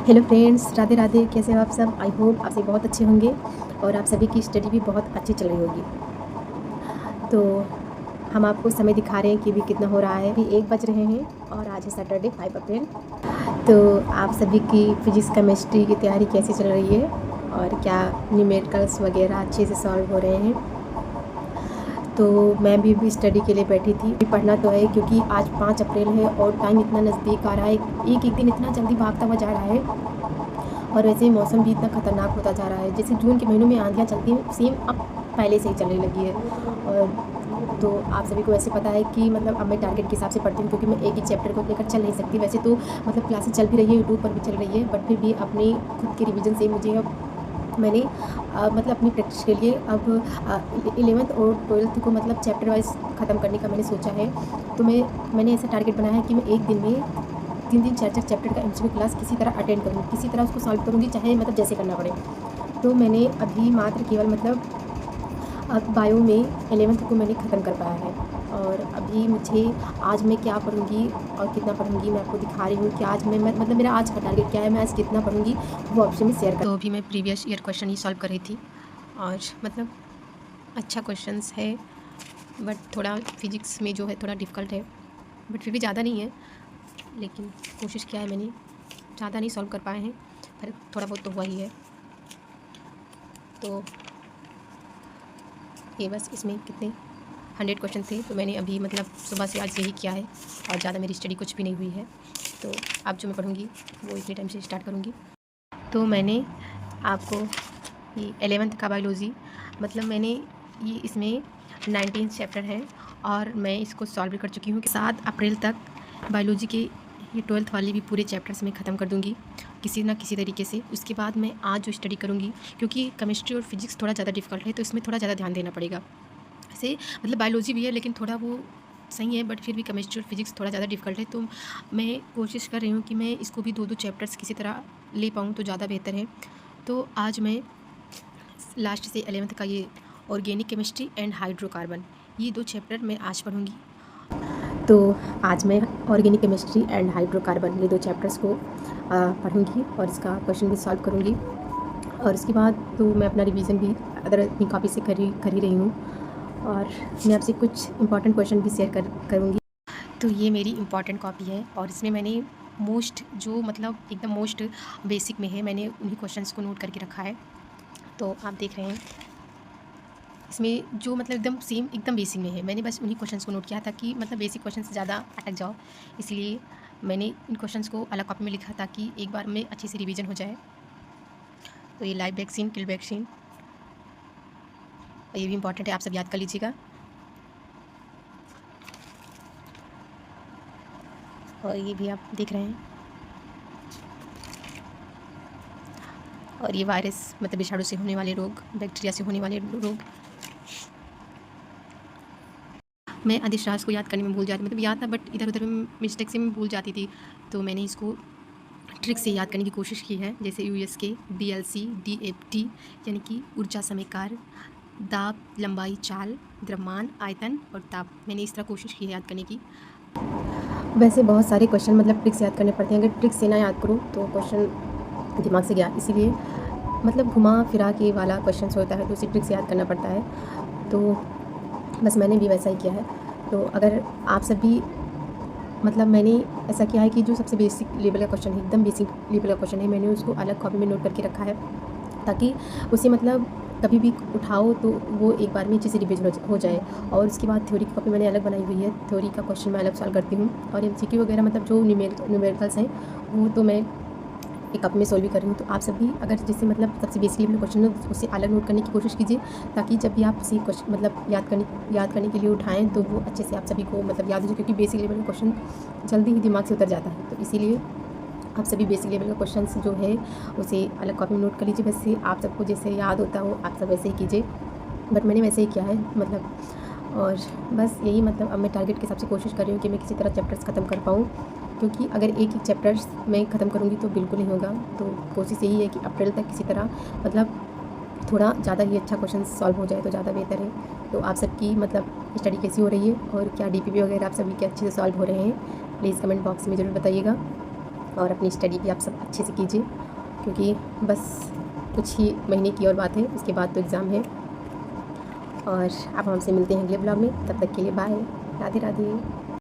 Hello friends, Radhe Radhe. कैसे हो आप सब? आई होप आप सभी बहुत अच्छे होंगे और आप सभी की स्टडी भी बहुत अच्छी चल रही होगी। तो हम आपको समय दिखा रहे हैं कि भी कितना हो रहा है। अभी 1 बज रहे हैं और आज है सैटरडे 5 अप्रैल। तो आप सभी की फिजिक्स केमिस्ट्री की तैयारी कैसी चल रही है और क्या न्यूमेरिकल्स वगैरह अच्छे से सॉल्व हो रहे हैं? तो मैं भी स्टडी के लिए बैठी थी। पढ़ना तो है क्योंकि आज 5 अप्रैल है और टाइम इतना नज़दीक आ रहा है। एक एक दिन इतना जल्दी भागता हुआ जा रहा है और वैसे ही मौसम भी इतना ख़तरनाक होता जा रहा है। जैसे जून के महीनों में आंधियाँ चलती हैं, सेम अब पहले से ही चलने लगी है। और तो आप सभी को वैसे पता है कि मतलब अब मैं टारगेट के हिसाब से पढ़ती हूँ क्योंकि मैं एक ही चैप्टर को लेकर चल नहीं सकती। वैसे तो मतलब क्लासेस चल भी रही है, यूट्यूब पर भी चल रही है, बट फिर भी अपनी खुद के रिवीजन से मुझे अब मैंने मतलब अपनी प्रैक्टिस के लिए अब 11th और 12th को मतलब चैप्टर वाइज ख़त्म करने का मैंने सोचा है। तो मैंने ऐसा टारगेट बनाया है कि मैं एक दिन में 3 4 चैप्टर का एमसीक्यू क्लास किसी तरह अटेंड करूँ, किसी तरह उसको सॉल्व करूँगी, चाहे मतलब जैसे करना पड़े। तो मैंने अभी मात्र केवल मतलब अब बायो में 11th को मैंने ख़त्म कर पाया है और अभी मुझे आज मैं क्या पढ़ूँगी और कितना पढ़ूँगी मैं आपको दिखा रही हूँ कि आज मैं मतलब मेरा आज का टारगेट क्या है, मैं आज कितना पढ़ूँगी वो आपसे मैं शेयर कर। तो अभी मैं प्रीवियस ईयर क्वेश्चन ही सॉल्व कर रही थी और मतलब अच्छा क्वेश्चंस है, बट थोड़ा फिजिक्स में जो है थोड़ा डिफ़िकल्ट है, बट फिर भी ज़्यादा नहीं है, लेकिन कोशिश किया है मैंने। ज़्यादा नहीं सॉल्व कर पाए हैं पर थोड़ा बहुत तो हुआ ही है। तो ये बस इसमें कितने 100 क्वेश्चन थे, तो मैंने अभी मतलब सुबह से आज यही किया है और ज़्यादा मेरी स्टडी कुछ भी नहीं हुई है। तो अब जो मैं पढ़ूँगी वो इतने टाइम से स्टार्ट करूँगी। तो मैंने आपको ये 11th का बायोलॉजी मतलब मैंने ये इसमें 19 चैप्टर है और मैं इसको सॉल्व भी कर चुकी हूँ। 7 अप्रैल तक बायोलॉजी के ये 12th वाले भी पूरे चैप्टर्स मैं ख़त्म कर दूँगी किसी ना किसी तरीके से। उसके बाद मैं आज जो स्टडी करूँगी, क्योंकि केमिस्ट्री और फिजिक्स थोड़ा ज़्यादा डिफ़िकल्ट है तो इसमें थोड़ा ज़्यादा ध्यान देना पड़ेगा। ऐसे मतलब बायोलॉजी भी है लेकिन थोड़ा वो सही है, बट फिर भी केमिस्ट्री और फिजिक्स थोड़ा ज़्यादा डिफ़िकल्ट है। तो मैं कोशिश कर रही हूँ कि मैं इसको भी 2-2 चैप्टर्स किसी तरह ले पाऊँ तो ज़्यादा बेहतर है। तो आज मैं लास्ट से 11th का ये ऑर्गेनिक केमिस्ट्री एंड हाइड्रोकार्बन ये 2 चैप्टर मैं आज पढ़ूँगी। तो आज मैं ऑर्गेनिक केमिस्ट्री एंड हाइड्रोकार्बन ये 2 चैप्टर्स को पढ़ूँगी और इसका क्वेश्चन भी सॉल्व करूँगी और उसके बाद तो मैं अपना रिवीजन भी अदर अपनी कॉपी से कर ही रही हूँ और मैं आपसे कुछ इंपॉर्टेंट क्वेश्चन भी शेयर करूँगी। तो ये मेरी इंपॉर्टेंट कॉपी है और इसमें मैंने मोस्ट जो मतलब एकदम मोस्ट बेसिक में है, मैंने उन्हीं क्वेश्चंस को नोट करके रखा है। तो आप देख रहे हैं इसमें जो मतलब एकदम सेम एकदम बेसिक में है, मैंने बस उन्हीं क्वेश्चंस को नोट किया था कि मतलब बेसिक क्वेश्चन से ज़्यादा अटक जाओ, इसलिए मैंने इन क्वेश्चंस को अलग कॉपी में लिखा ताकि एक बार में अच्छे से रिवीजन हो जाए। तो ये लाइव वैक्सीन, किल वैक्सीन, ये भी इंपॉर्टेंट है, आप सब याद कर लीजिएगा। और ये भी आप देख रहे हैं, और ये वायरस मतलब विषाणु से होने वाले रोग, बैक्टीरिया से होने वाले रोग। मैं अधिश्रास को याद करने में भूल जाती, मतलब याद था बट इधर उधर मिस्टेक से मैं भूल जाती थी, तो मैंने इसको ट्रिक से याद करने की कोशिश की है, जैसे यूएसके, डीएलसी, डीएफटी यानी कि ऊर्जा समीकरण, दाब, लंबाई, चाल, द्रव्यमान, आयतन और ताप। मैंने इस तरह कोशिश की है याद करने की। वैसे बहुत सारे क्वेश्चन मतलब ट्रिक से याद करने पड़ते हैं, अगर ट्रिक से ना याद करूँ तो क्वेश्चन दिमाग से गया, इसीलिए मतलब घुमा फिरा के वाला क्वेश्चन होता है तो उसे ट्रिक से याद करना पड़ता है। तो बस मैंने भी वैसा ही किया है। तो अगर आप सब भी मतलब मैंने ऐसा किया है कि जो सबसे बेसिक लेवल का क्वेश्चन है, एकदम बेसिक लेवल का क्वेश्चन है, मैंने उसको अलग कॉपी में नोट करके रखा है ताकि उसे मतलब कभी भी उठाओ तो वो एक बार में अच्छे से रिवीजन हो जाए। और उसके बाद थ्योरी की कॉपी मैंने अलग बनाई हुई है, थ्योरी का क्वेश्चन मैं अलग सॉल्व करती हूँ और एमसीक्यू वगैरह मतलब जो न्यूमेरिकल्स हैं वो तो मैं एक कॉपी में सॉल्व भी कर रही हूँ। तो आप सब भी अगर जैसे मतलब सबसे बेसिक लेवल क्वेश्चन है उसे अलग नोट करने की कोशिश कीजिए ताकि जब भी आप किसी क्वेश्चन मतलब याद करने के लिए उठाएँ तो वो अच्छे से आप सभी को मतलब याद हो जाए, क्योंकि बेसिक लेवल का क्वेश्चन जल्दी ही दिमाग से उतर जाता है। तो इसीलिए आप सभी बेसिक लेवल का क्वेश्चन जो है उसे अलग कॉपी में नोट कर लीजिए। वैसे आप सबको जैसे याद होता हो आप सब वैसे ही कीजिए, बट मैंने वैसे ही किया है मतलब। और बस यही मतलब अब मैं टारगेट के हिसाब से कोशिश कर रही हूँ कि मैं किसी तरह चैप्टर्स ख़त्म कर पाऊँ, क्योंकि अगर एक चैप्टर्स मैं ख़त्म करूँगी तो बिल्कुल नहीं होगा। तो कोशिश यही है कि अप्रैल तक किसी तरह मतलब थोड़ा ज़्यादा ही अच्छा क्वेश्चन सॉल्व हो जाए तो ज़्यादा बेहतर है। तो आप सबकी मतलब स्टडी कैसी हो रही है और क्या डीपीपी वगैरह आप सभी के अच्छे से सॉल्व हो रहे हैं, प्लीज़ कमेंट बॉक्स में ज़रूर बताइएगा। और अपनी स्टडी भी आप सब अच्छे से कीजिए, क्योंकि बस कुछ ही महीने की और बात है, उसके बाद तो एग्ज़ाम है। और अब हमसे मिलते हैं अगले ब्लॉग में, तब तक के लिए बाय, राधे राधे।